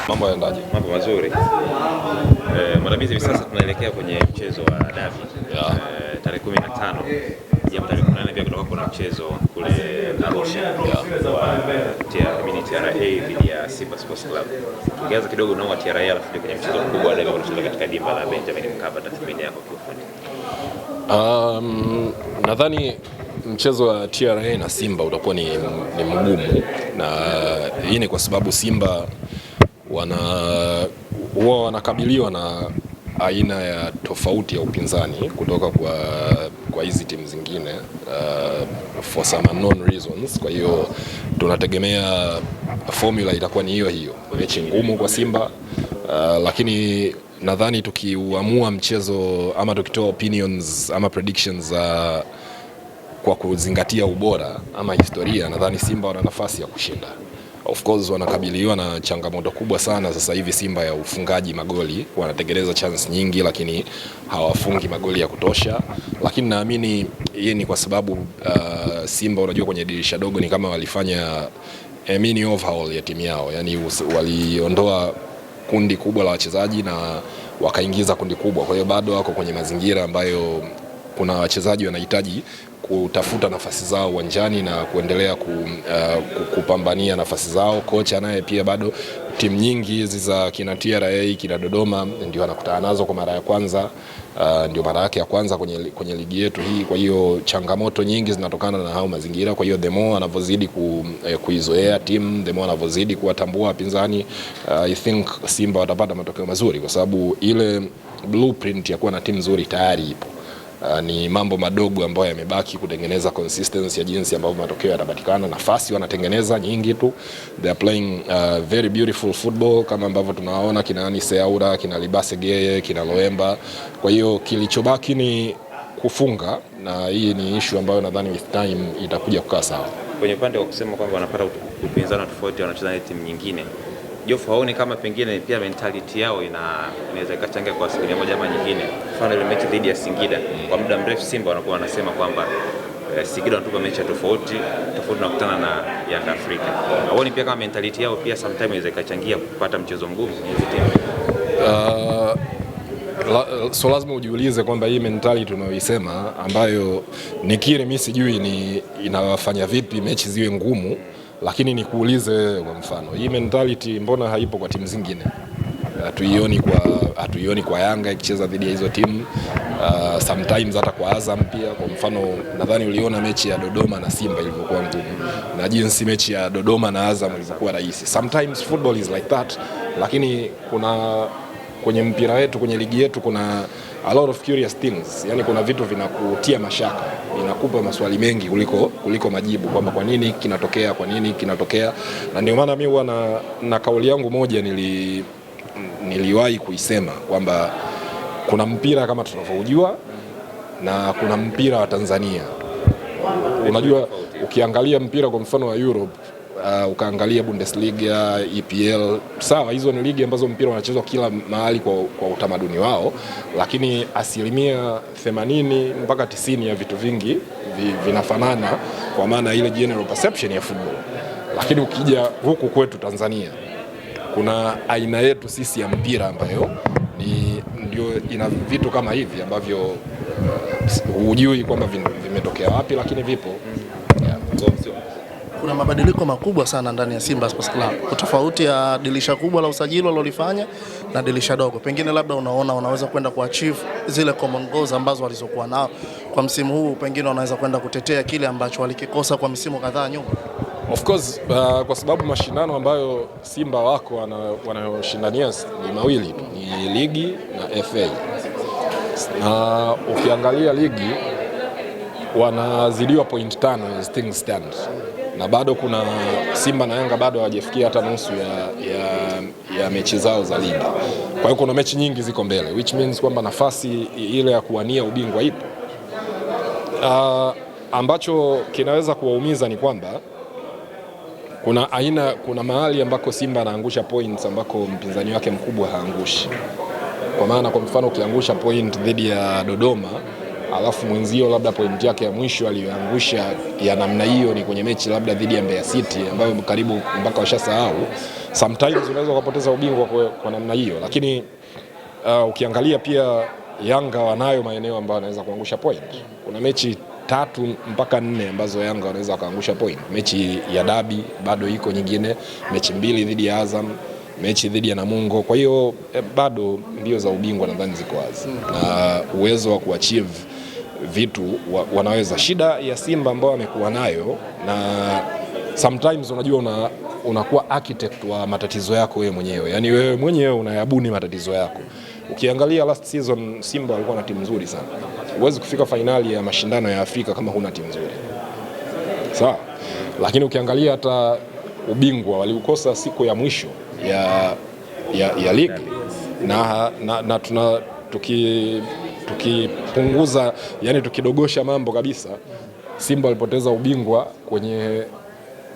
Mambo yaendaje? Mambo mazuri. Mwandamizi, hivi sasa tunaelekea kwenye mchezo wa dabi tarehe 15. Japo tarehe 18 pia kutoka kuna mchezo kule Arusha wa TRA dhidi ya Simba Sports Club. Tukianza kidogo na TRA alafu kwenye mchezo mkubwa wa dabi unacheza katika dimba la Benjamin Mkapa, tathmini yako kiufundi? Nadhani mchezo wa TRA na Simba utakuwa ni mgumu, na hii ni kwa sababu Simba wanakabiliwa na aina ya tofauti ya upinzani kutoka kwa hizi timu zingine for some unknown reasons. Kwa hiyo tunategemea formula itakuwa ni hiyo, mechi ngumu kwa Simba, lakini nadhani tukiuamua mchezo ama tukitoa opinions ama predictions kwa kuzingatia ubora ama historia, nadhani Simba wana nafasi ya kushinda. Of course wanakabiliwa na changamoto kubwa sana sasa hivi Simba ya ufungaji magoli. Wanatengeneza chance nyingi lakini hawafungi magoli ya kutosha, lakini naamini hii ni kwa sababu Simba, unajua, kwenye dirisha dogo ni kama walifanya mini overhaul ya timu yao, yani waliondoa kundi kubwa la wachezaji na wakaingiza kundi kubwa. Kwa hiyo bado wako kwenye mazingira ambayo kuna wachezaji wanahitaji kutafuta nafasi zao uwanjani na kuendelea kupambania nafasi zao. Kocha naye pia bado, timu nyingi hizi za kina TRA, kina Dodoma ndio anakutana nazo kwa mara ya kwanza, ndio mara yake ya kwanza kwenye ligi yetu hii. Kwa hiyo changamoto nyingi zinatokana na hao mazingira. Kwa hiyo the more anavyozidi kuizoea timu, the more anavyozidi kuwatambua wapinzani, I think Simba watapata matokeo mazuri, kwa sababu ile blueprint ya kuwa na timu nzuri tayari ipo. Ni mambo madogo ambayo yamebaki kutengeneza consistency ya jinsi ambavyo matokeo yatapatikana. Nafasi wanatengeneza nyingi tu, they are playing very beautiful football kama ambavyo tunaona kina Anise Aura, kina Libase Geye, kina Loemba. Kwa hiyo kilichobaki ni kufunga, na hii ni issue ambayo nadhani with time itakuja kukaa sawa. Kwenye upande wa kusema kwamba wanapata upinzani tofauti wanacheza na timu nyingine, Jofu haoni kama pengine pia mentality yao inaweza ikachangia kwa asilimia moja ama nyingine? Mfano ile mechi dhidi ya Singida, kwa muda mrefu Simba wanakuwa wanasema kwamba Singida wanatupa mechi tofauti na kukutana na Young Africa. Haoni pia kama mentality yao pia sometimes inaweza ikachangia kupata mchezo mgumu hizi timu? So lazima ujiulize kwamba hii mentality tunayoisema, ambayo nikiri mimi sijui ni inawafanya vipi mechi ziwe ngumu, lakini nikuulize kwa mfano, hii mentality mbona haipo kwa timu zingine? Hatuioni kwa Yanga ikicheza dhidi ya hizo timu, sometimes hata kwa Azam pia. Kwa mfano, nadhani uliona mechi ya Dodoma na Simba ilivyokuwa ngumu na jinsi mechi ya Dodoma na Azam ilivyokuwa rahisi. Sometimes football is like that, lakini kwenye mpira wetu, kwenye ligi yetu kuna a lot of curious things. Yani kuna vitu vinakutia mashaka, vinakupa maswali mengi kuliko majibu, kwamba kwa nini kinatokea. Na ndio maana mimi huwa na kauli yangu moja niliwahi kuisema kwamba kuna mpira kama tunavyojua na kuna mpira wa Tanzania. Unajua, ukiangalia mpira kwa mfano wa Europe, ukaangalia Bundesliga, EPL, sawa, hizo ni ligi ambazo mpira unachezwa kila mahali kwa utamaduni wao, lakini asilimia 80 mpaka 90 ya vitu vingi vinafanana kwa maana ile general perception ya football. Lakini ukija huku kwetu Tanzania, kuna aina yetu sisi ya mpira ambayo ndio ina vitu kama hivi ambavyo hujui kwamba vimetokea wapi, lakini vipo. Kuna mabadiliko makubwa sana ndani ya Simba Sports Club, tofauti ya dirisha kubwa la usajili walilofanya na dirisha dogo. Pengine labda unaona wanaweza kwenda kuachieve zile common goals ambazo walizokuwa nao kwa msimu huu, pengine wanaweza kwenda kutetea kile ambacho walikikosa kwa misimu kadhaa nyuma. Of course, kwa sababu mashindano ambayo Simba wako wanayoshindania ni mawili tu, ni ligi na FA. Na ukiangalia ligi wanazidiwa point 5 as things stand, na bado kuna Simba na Yanga bado hawajafikia hata nusu ya mechi zao za ligi. Kwa hiyo kuna mechi nyingi ziko mbele, which means kwamba nafasi ile ya kuwania ubingwa ipo. Ambacho kinaweza kuwaumiza ni kwamba kuna mahali ambako Simba anaangusha points ambako mpinzani wake mkubwa haangushi. Kwa maana, kwa mfano, ukiangusha point dhidi ya Dodoma, alafu mwenzio labda point yake ya mwisho aliyoangusha ya namna hiyo ni kwenye mechi labda dhidi ya Mbeya City ambayo karibu mpaka washasahau, sometimes unaweza kupoteza ubingwa kwa namna hiyo. Lakini ukiangalia pia Yanga wanayo maeneo ambayo wanaweza kuangusha point. Kuna mechi 3 mpaka 4 ambazo Yanga wanaweza kuangusha point. Mechi ya Dabi bado iko nyingine, mechi 2 dhidi ya Azam, mechi dhidi ya Namungo. Kwa hiyo bado mbio za ubingwa nadhani ziko wazi na uwezo wa kuachieve vitu wanaweza. Shida ya Simba ambao wamekuwa nayo, na sometimes unajua unakuwa architect wa matatizo yako wewe mwenyewe, yani wewe mwenyewe unayabuni matatizo yako. Ukiangalia last season Simba walikuwa na timu nzuri sana. Huwezi kufika finali ya mashindano ya Afrika kama huna timu nzuri, sawa? Lakini ukiangalia hata ubingwa waliukosa siku ya mwisho ya ligi na tukipunguza, yani tukidogosha mambo kabisa, Simba walipoteza ubingwa kwenye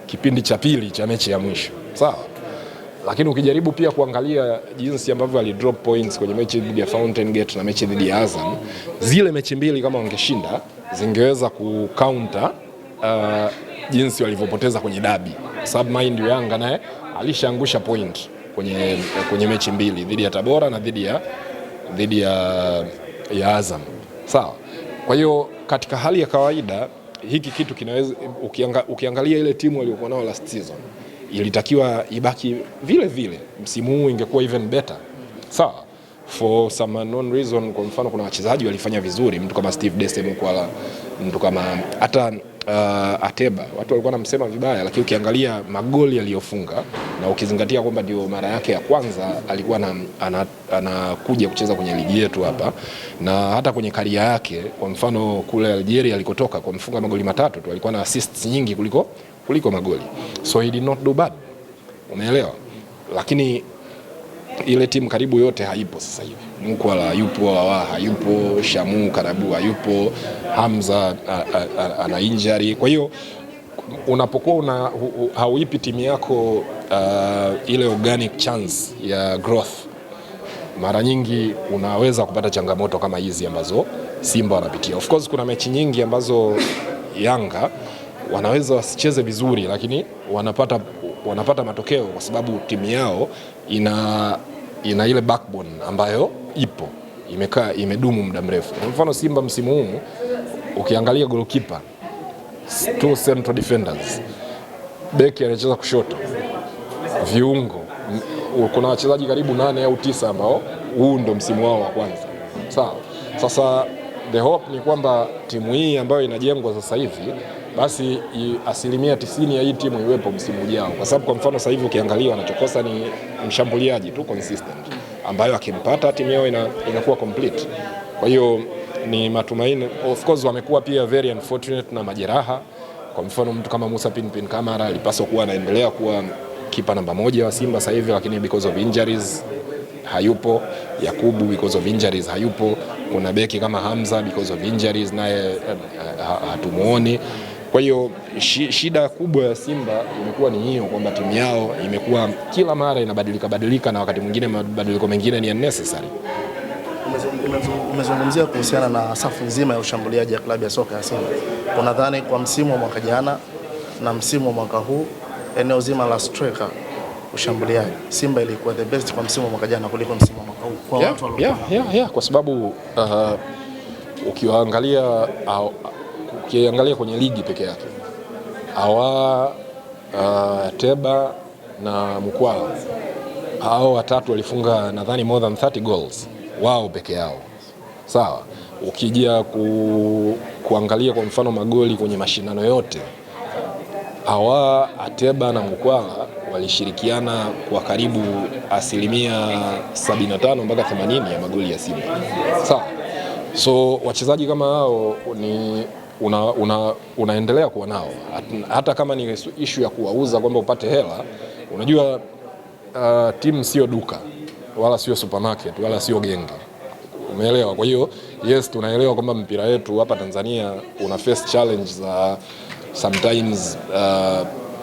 kipindi cha pili cha mechi ya mwisho, sawa? Lakini ukijaribu pia kuangalia jinsi ambavyo alidrop points kwenye mechi dhidi ya Fountain Gate na mechi dhidi ya Azam, zile mechi mbili kama wangeshinda zingeweza kucounter jinsi walivyopoteza kwenye Dabi. Sababu mind Yanga naye alishaangusha point kwenye mechi mbili dhidi ya Tabora na dhidi ya Azam, sawa? Kwa hiyo katika hali ya kawaida hiki kitu kinaweza, ukiangalia ile timu waliokuwa nao last season ilitakiwa ibaki vile vile, msimu huu ingekuwa even better, sawa? For some unknown reason, kwa mfano kuna wachezaji walifanya vizuri, mtu kama Steve Dese Mukwala, mtu kama hata Ateba, watu walikuwa wanamsema vibaya, lakini ukiangalia magoli aliyofunga na ukizingatia kwamba ndio mara yake ya kwanza alikuwa anakuja kucheza kwenye ligi yetu hapa, na hata kwenye karia yake, kwa mfano kule Algeria alikotoka, kwa mfunga magoli 3 tu, alikuwa na assists nyingi kuliko magoli, so he did not do bad, umeelewa? Lakini ile timu karibu yote haipo sasa hivi. Mkwala hayupo, Awa hayupo, Shamu Karabu hayupo, Hamza ana injury. Kwa hiyo unapokuwa hauipi timu yako ile organic chance ya growth, mara nyingi unaweza kupata changamoto kama hizi ambazo Simba wanapitia. Of course kuna mechi nyingi ambazo Yanga wanaweza wasicheze vizuri, lakini wanapata matokeo kwa sababu timu yao ina ile backbone ambayo imedumu muda mrefu. Kwa mfano Simba msimu huu ukiangalia goalkeeper, 2 central defenders, beki anacheza kushoto, viungo, kuna wachezaji karibu 8 au 9 ambao huu ndo msimu wao wa kwanza, sawa? Sasa the hope ni kwamba timu hii ambayo inajengwa sasa hivi, basi 90% ya hii timu iwepo msimu ujao, kwa sababu kwa mfano sasa hivi ukiangalia wanachokosa ni mshambuliaji tu consistent, ambayo akimpata timu yao inakuwa complete. Kwa hiyo ni matumaini. Of course wamekuwa pia very unfortunate na majeraha. Kwa mfano mtu kama Musa Pinpin Kamara alipaswa kuwa anaendelea kuwa kipa namba 1 wa Simba sasa hivi, lakini because of injuries hayupo. Yakubu because of injuries hayupo. Kuna beki kama Hamza because of injuries naye hatumuoni. Kwa hiyo shida kubwa ya Simba imekuwa ni hiyo, kwamba timu yao imekuwa kila mara inabadilika na wakati mwingine mabadiliko mengine ni unnecessary. Umezungumzia kuhusiana na safu nzima ya ushambuliaji ya klabu ya soka ya Simba. Unadhani kwa msimu wa mwaka jana na msimu wa mwaka huu, eneo zima la striker ushambuliaji, Simba ilikuwa the best kwa msimu wa mwaka jana kuliko msimu wa mwaka huu kwa watu walio kwa sababu ukiangalia kwenye ligi peke yake, Awa, Teba na Mukwala, hao watatu walifunga nadhani more than 30 goals wao peke yao, sawa? Ukija kuangalia kwa mfano magoli kwenye mashindano yote, Awa, Ateba na Mukwala walishirikiana kwa karibu 75% mpaka 80% ya magoli ya Simba, sawa? So wachezaji kama hao ni unaendelea kuwa nao hata kama ni issue ya kuwauza kwamba upate hela. Unajua timu sio duka wala sio supermarket wala sio genge, umeelewa? Kwa hiyo yes, tunaelewa kwamba mpira wetu hapa Tanzania una face challenge za sometimes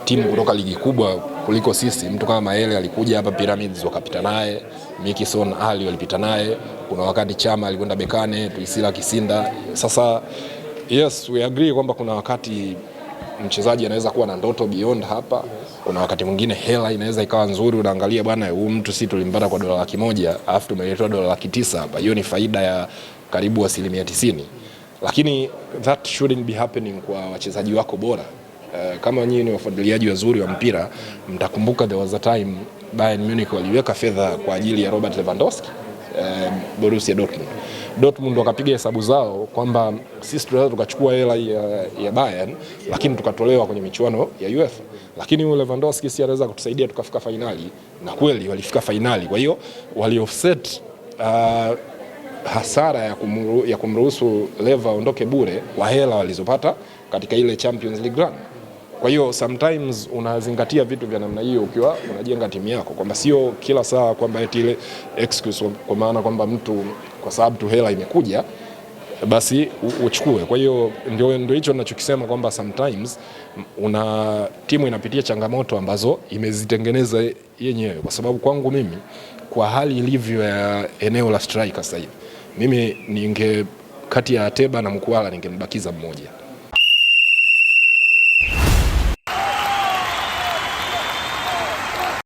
timu kutoka ligi kubwa kuliko sisi. Mtu kama Maele alikuja hapa Pyramids wakapita naye, Mikison Ali walipita naye, kuna wakati Chama alikwenda Bekane, Tuisila Kisinda. Sasa yes, we agree kwamba kuna wakati mchezaji anaweza kuwa na ndoto beyond hapa. Kuna wakati mwingine hela inaweza ikawa nzuri, unaangalia bwana huyu mtu si tulimpata kwa $100,000 alafu tumeletewa $900,000 hapa. Hiyo ni faida ya karibu 90%. Lakini that shouldn't be happening kwa wachezaji wako bora. Kama nyinyi ni wafuatiliaji wazuri wa mpira, mtakumbuka there was a time Bayern Munich waliweka fedha kwa ajili ya Robert Lewandowski, Borussia Dortmund wakapiga hesabu zao kwamba sisi tunaweza tukachukua hela ya Bayern lakini tukatolewa kwenye michuano ya UEFA, lakini yule Lewandowski si anaweza kutusaidia tukafika finali, na kweli walifika finali. Kwa hiyo wali offset hasara ya kumruhusu Leva aondoke bure kwa hela walizopata katika ile Champions League run. Kwa hiyo sometimes unazingatia vitu vya namna hiyo ukiwa unajenga timu yako, kwamba sio kila saa kwamba eti ile excuse kwa maana kwamba mtu kwa sababu tu hela imekuja basi uchukue. Kwa hiyo ndio hicho ninachokisema kwamba sometimes timu inapitia changamoto ambazo imezitengeneza yenyewe, kwa sababu kwangu mimi kwa hali ilivyo ya eneo la striker sasa hivi, mimi kati ya Ateba na Mkwala ningembakiza mmoja.